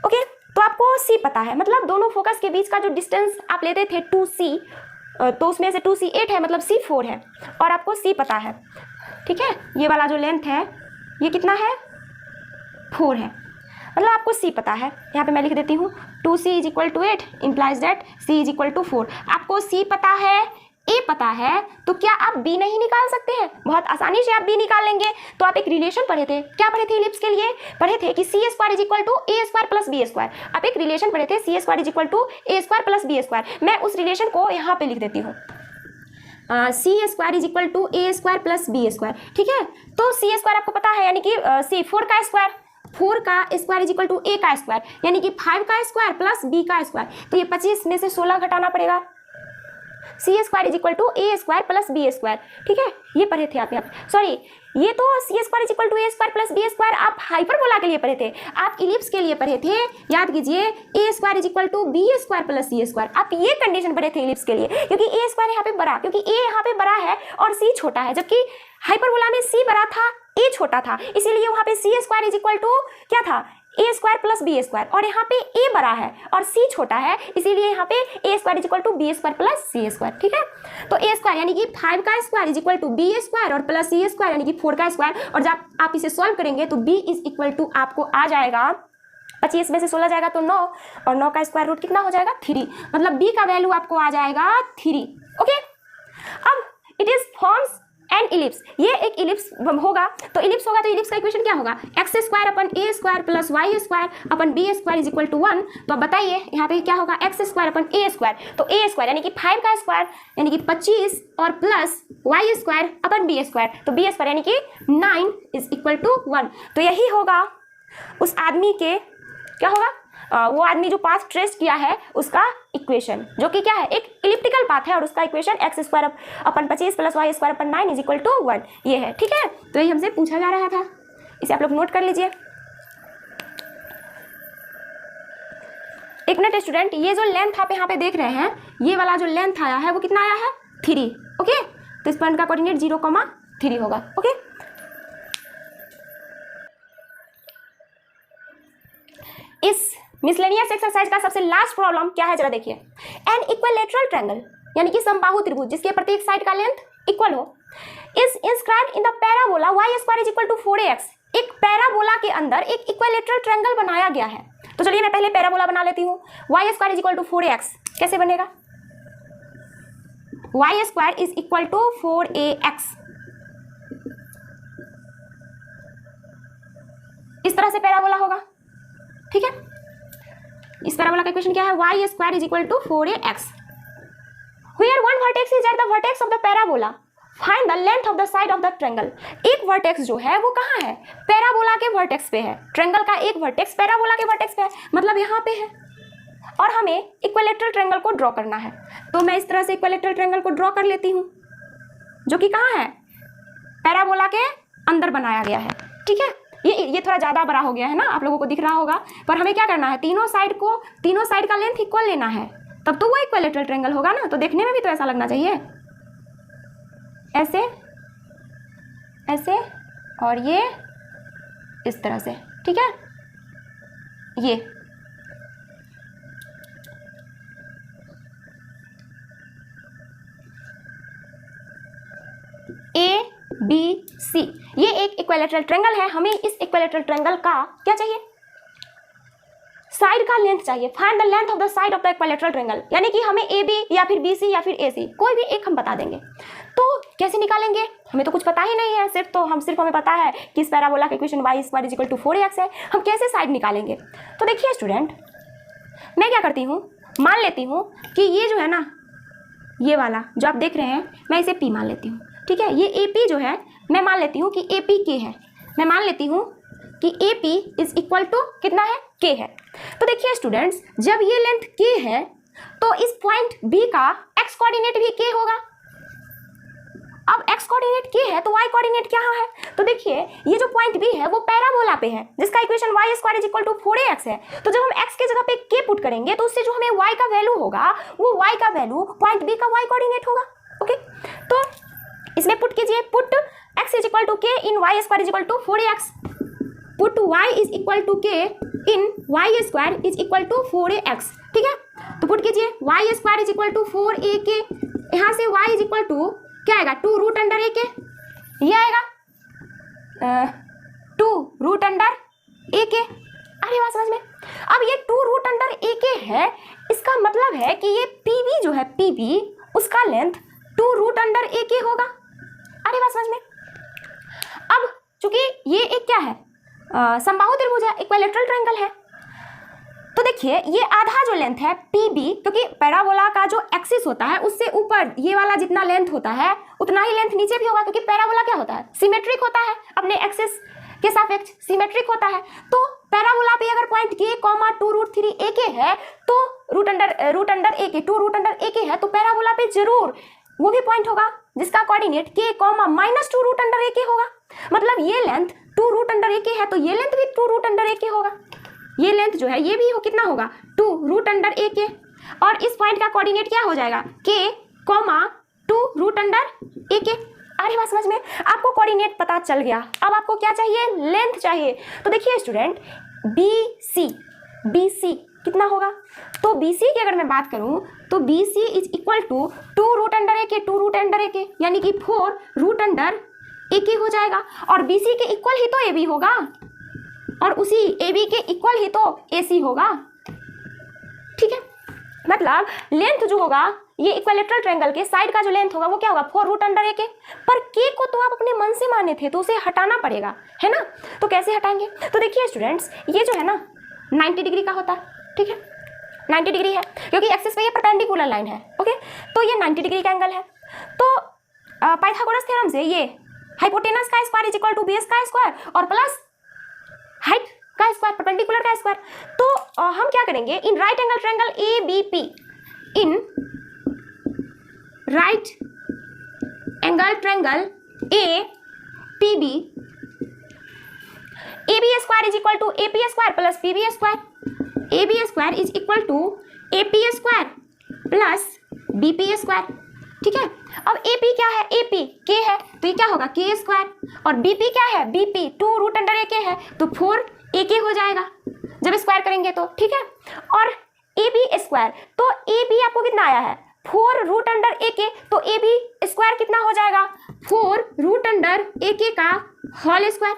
ओके, तो आपको C पता है, मतलब दोनों फोकस के बीच का जो डिस्टेंस आप लेते थे 2C, तो उसमें से 2C 8 है, मतलब C 4 है, और आपको C पता है, ठीक है। ये वाला जो लेंथ है ये कितना है, 4 है, मतलब आपको C पता है। यहाँ पे मैं लिख देती हूँ 2C is equal to 8 implies that C is equal to 4। आपको C पता है, A पता है, तो क्या आप B नहीं निकाल सकते हैं, बहुत आसानी से आप B निकाल लेंगे। तो आप एक रिलेशन पढ़े थे, क्या पढ़े थे, इलिप्स के लिए पढ़े थे कि C square is equal to A square plus B square. आप एक रिलेशन पढ़े थे, C square is equal to A square plus B square. मैं उस रिलेशन को यहाँ पे लिख देती हूँ, C square is equal to A square plus B square, ठीक है। तो C स्क्वायर आपको पता है, यानी कि C 4 का स्क्वायर, 4 का square is equal to A का स्क्वायर, यानी कि 5 का स्क्वायर प्लस B का स्क्वायर। तो ये 25 में से 16 घटाना पड़ेगा, C square is equal to A square plus B square, ठीक है। ये पढ़े थे आप यहाँ, सॉरी ये तो C square is equal to A square plus B square आप हाइपरबोला के लिए पढ़े थे, आप इलिप्स के लिए पढ़े थे, याद कीजिए A square is equal to B square plus C square. आप ये कंडीशन पढ़े थे इलिप्स के लिए, क्योंकि A स्क्वायर यहाँ पे बड़ा, क्योंकि A यहाँ पे बड़ा है और C छोटा है, जबकि हाइपरबोला में C बड़ा था, A छोटा था, इसीलिए वहाँ पे C square is equal to क्या था, A square plus B square, और यहाँ पे A बड़ा है और C छोटा है, इसीलिए यहाँ पे A square is equal to B square plus C square, ठीक है। तो A स्क्वायर यानी कि 5 का square is equal to B square और प्लस C स्क्वायर यानी कि 4 का स्क्वायर, और जब आप इसे सॉल्व करेंगे तो B इज इक्वल टू आपको आ जाएगा 25 में से 16 जाएगा तो 9, और 9 का स्क्वायर रूट कितना हो जाएगा, 3। मतलब B का वैल्यू आपको आ जाएगा 3। ओके, अब it is forms an ellipse, ये एक इलिप्स होगा, तो इलिप्स होगा तो इलिप्स का इक्वेशन क्या होगा, x square upon A square plus Y square upon B square is equal to 1। तो अब बताइए यहाँ पे क्या होगा, x square upon A square, तो A स्क्वायर यानी कि 5 का स्क्वायर यानी कि 25 और plus Y square upon B square, तो B स्क्वायर यानी कि 9 इज इक्वल टू 1। तो यही होगा उस आदमी के, क्या होगा, वो आदमी जो पाथ ट्रेस किया है उसका इक्वेशन, जो कि क्या है, एक इलिप्टिकल पाथ है, और उसका equation x square upon 25 plus Y square upon 9 is equal to 1, ये है, ठीक है। तो ये हमसे पूछा जा रहा था, इसे आप लोग नोट कर लीजिए। एक मिनट स्टूडेंट, ये जो लेंथ आप यहाँ पे देख रहे हैं, ये वाला जो लेंथ आया है वो कितना आया है, 3। ओके, तो इस पॉइंट का कोऑर्डिनेट 0,3 होगा। ओके, इस मिसलेनियस एक्सरसाइज का सबसे लास्ट प्रॉब्लम क्या है, जरा देखिए। एन इक्विलेटरल ट्रायंगल यानी कि समबाहु त्रिभुज जिसके प्रत्येक साइड का लेंथ इक्वल हो is inscribed in the parabola y square is equal to 4ax। एक पैराबोला के अंदर एक इक्विलेटरल ट्रायंगल बनाया गया है, तो तो चलिए मैं पहले पैराबोला बना लेती हूँ। Y square is equal to 4ax कैसे बनेगा? Y square is equal to 4ax, इस तरह से पैराबोला होगा। ठीक है, इस पैराबोला का इक्वेशन क्या है? Y square is equal to 4ax where one vertex is at the vertex of the parabola find the length of the side of the triangle. एक वर्टेक्स जो है वो कहाँ है? पैराबोला के वर्टेक्स पे है। ट्रायंगल का एक वर्टेक्स पैराबोला के वर्टेक्स पे है, मतलब यहाँ पे है, और हमें इक्विलैटरल ट्रायंगल को ड्रॉ करना है। तो मैं इस तरह से इक्विलैटरल ट्रायंगल को ड्रॉ कर लेती हूँ, जो कि कहाँ है? पैराबोला के अंदर बनाया गया है। ठीक है, ये थोड़ा ज़्यादा बड़ा हो गया है ना, आप लोगों को दिख रहा होगा, पर हमें क्या करना है? तीनों साइड का लेंथ इक्वल लेना है, तब तो वो इक्विलैटरल ट्रायंगल होगा ना। तो देखने में भी तो ऐसा लगना चाहिए, ऐसे ऐसे और ये इस तरह से। ठीक है, ये ABC ये एक इक्विलैटरल ट्रायंगल है। हमें इस इक्विलैटरल ट्रायंगल का क्या चाहिए? साइड का लेंथ चाहिए। Find the length of the side of the equilateral triangle, यानी कि हमें AB या फिर BC या फिर AC कोई भी एक हम बता देंगे। तो कैसे निकालेंगे? हमें तो कुछ पता ही नहीं है, सिर्फ हमें पता है कि इस पैराबोला का equation y square is equal to 4ax है। हम कैसे साइड निकालेंगे? तो देखिए स्टूडेंट, मैं क्या करती हूँ, मान लेती हूँ कि ये जो है ना, ये वाला जो आप देख रहे हैं, मैं इसे P मान लेती हूँ। ठीक है, ये AP जो है मैं मान लेती हूँ कि AP K है। मैं मान लेती हूँ कि AP इज इक्वल टू कितना है? K है। तो देखिए स्टूडेंट्स, जब ये लेंथ K है तो इस पॉइंट B का x कोऑर्डिनेट भी K होगा। अब x कोऑर्डिनेट K है तो y कोऑर्डिनेट क्या है? तो देखिए ये जो पॉइंट B है वो पैराबोला पे है, जिसका equation y square is equal to 4ax है। तो जब हम x के जगह पे K पुट करेंगे तो उससे जो हमें y का वैल्यू होगा वो y का वैल्यू पॉइंट B का y कोऑर्डिनेट होगा। ओके, तो इसमें पुट कीजिए, put x is equal to K in y square is equal to 4ax, put y is equal to K in y square is equal to 4ax। ठीक है, तो put कीजिए y square is equal to 4ak, यहाँ से y is equal to क्या आएगा? 2 root under AK, ये आएगा 2 रूट अंडर AK। अरे बात समझ में? अब ये 2 रूट अंडर AK है, इसका मतलब है कि ये PB जो है, PB उसका लेंथ 2 रूट अंडर AK होगा। अरे बात समझ में? अब चूंकि ये एक क्या है? समबाहु त्रिभुज है, इक्विलैटरल ट्रायंगल है, तो देखिए ये आधा जो लेंथ है PB, क्योंकि पैराबोला का जो एक्सिस होता है उससे ऊपर ये वाला जितना लेंथ होता है उतना ही लेंथ नीचे भी होगा, क्योंकि पैराबोला क्या होता है? सिमेट्रिक होता है, अपने एक्सिस के सापेक्ष सिमेट्रिक होता है। तो पैराबोला पे अगर पॉइंट K, 2 रूट 3 AK है तो root under AK 2 root under AK है, तो पैराबोला पे जरूर वो भी पॉइंट होगा जिसका coordinate K, -2 root under AK होगा। मतलब ये लेंथ 2 रूट अंडर AK है तो ये लेंथ भी 2 रूट अंडर AK होगा। ये लेंथ जो है ये भी कितना होगा? 2 रूट अंडर AK, और इस पॉइंट का कोऑर्डिनेट क्या हो जाएगा? K, 2 root under AK। अरे बात समझ में? आपको कोऑर्डिनेट पता चल गया, अब आपको क्या चाहिए? लेंथ चाहिए। तो देखिए स्टूडेंट, BC कितना होगा? तो BC की अगर मैं बात करूं तो BC is equal to 2 root under AK, यानी कि 4 रूट अंडर AK हो जाएगा, और BC के इक्वल ही तो AB होगा, और उसी AB के इक्वल ही तो AC होगा। ठीक है, मतलब लेंथ जो होगा ये इक्विलैटरल ट्रायंगल के साइड का जो लेंथ होगा वो क्या होगा? 4 रूट अंडर AK। पर K को तो आप अपने मन से माने थे, तो उसे हटाना पड़ेगा, है ना? तो कैसे हटाएंगे? तो देखिए स्टूडेंट्स, ये जो है ना 90 डिग्री का होता है। ठीक है, 90 डिग्री है क्योंकि एक्सिस पे ये परपेंडिकुलर लाइन है। ओके, तो ये 90 डिग्री का एंगल है। तो पाइथागोरस थ्योरम से ये हाइपोटेनस का square is equal to base का स्क्वायर और प्लस हाइट का स्क्वायर, परपेंडिकुलर का स्क्वायर। तो हम क्या करेंगे? In right angle triangle ABP, in right angle triangle APB, AB square is equal to AP square plus PB square, AB square is equal to AP square plus BP square. ठीक है, अब AP क्या है? AP K है, तो ये क्या होगा? K स्क्वायर, और BP क्या है? BP 2 रूट अंडर AK है, तो 4 AK हो जाएगा जब स्क्वायर करेंगे तो। ठीक है, और AB स्क्वायर, तो AB आपको कितना आया है? 4 रूट अंडर AK, तो AB स्क्वायर कितना हो जाएगा? 4 रूट अंडर AK का होल स्क्वायर।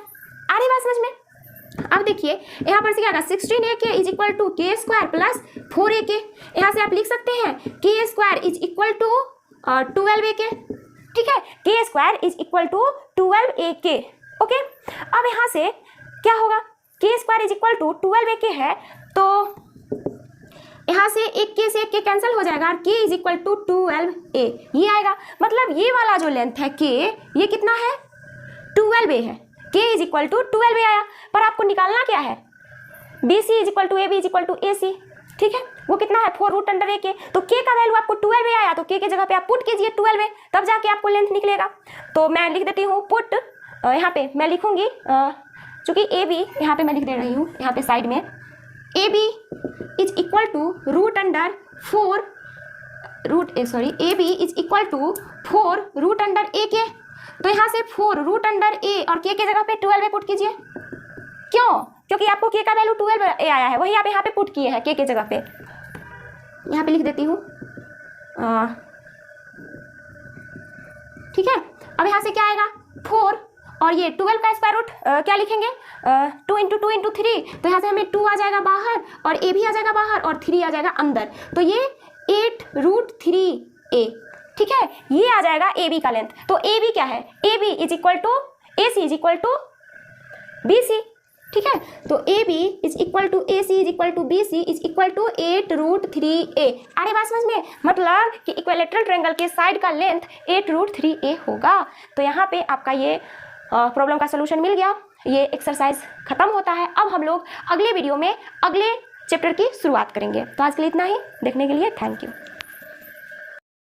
आ रही बात समझ में? अब देखिए यहाँ पर से क्या आएगा 16ak इज इक्वल टू के स्क्वायर प्लस 4ak। यहाँ से आप लिख सकते हैं के square is equal to 12ak। ठीक है, K square is equal to 12ak। Okay, अब यहाँ से क्या होगा, के square is equal to 12ak है, तो यहाँ से एक के से एक के कैंसिल हो जाएगा और k is equal to 12a ये आएगा। मतलब ये वाला जो लेंथ है k, ये कितना है 12a है, k is equal to 12a आया। पर आपको निकालना क्या है, BC is equal to AB is equal to AC। ठीक है, वो कितना है 4 रूट अंडर AK। तो k का वैल्यू आपको 12a आया, तो k की जगह पे आप पुट कीजिए 12a, तब जाके आपको लेंथ निकलेगा। तो मैं लिख देती हूँ पुट, यहाँ पे मैं लिखूंगी चूंकि AB यहाँ पे मैं लिख दे रही हूँ, यहाँ पे साइड में AB is equal to root under 4 AB is equal to 4 root under AK। तो यहाँ से 4 रूट अंडर A और K के जगह पे 12a पुट कीजिए। क्यों? क्योंकि आपको K का वैल्यू 12a आया है, वही आप यहाँ पे पुट किए हैं K के जगह पे। यहाँ पे लिख देती हूँ, ठीक है। अब यहाँ से क्या आएगा 4 और ये 12 का स्क्वायर रूट क्या लिखेंगे 2 इंटू 2 इंटू 3, तो यहाँ से हमें 2 आ जाएगा बाहर और a भी आ जाएगा बाहर और 3 आ जाएगा अंदर, तो ये 8 रूट 3a। ठीक है, ये आ जाएगा AB का लेंथ। तो AB क्या है, AB is equal to AC is equal to BC। ठीक है, तो AB is equal to AC is equal to BC is equal to 8 root 3a। अरे बात समझ में, मतलब कि इक्विलैटरल ट्रायंगल के साइड का लेंथ 8 रूट 3a होगा। तो यहाँ पे आपका ये प्रॉब्लम का सलूशन मिल गया, ये एक्सरसाइज खत्म होता है। अब हम लोग अगले वीडियो में अगले चैप्टर की शुरुआत करेंगे। तो आज के लिए इतना ही, देखने के लिए थैंक यू।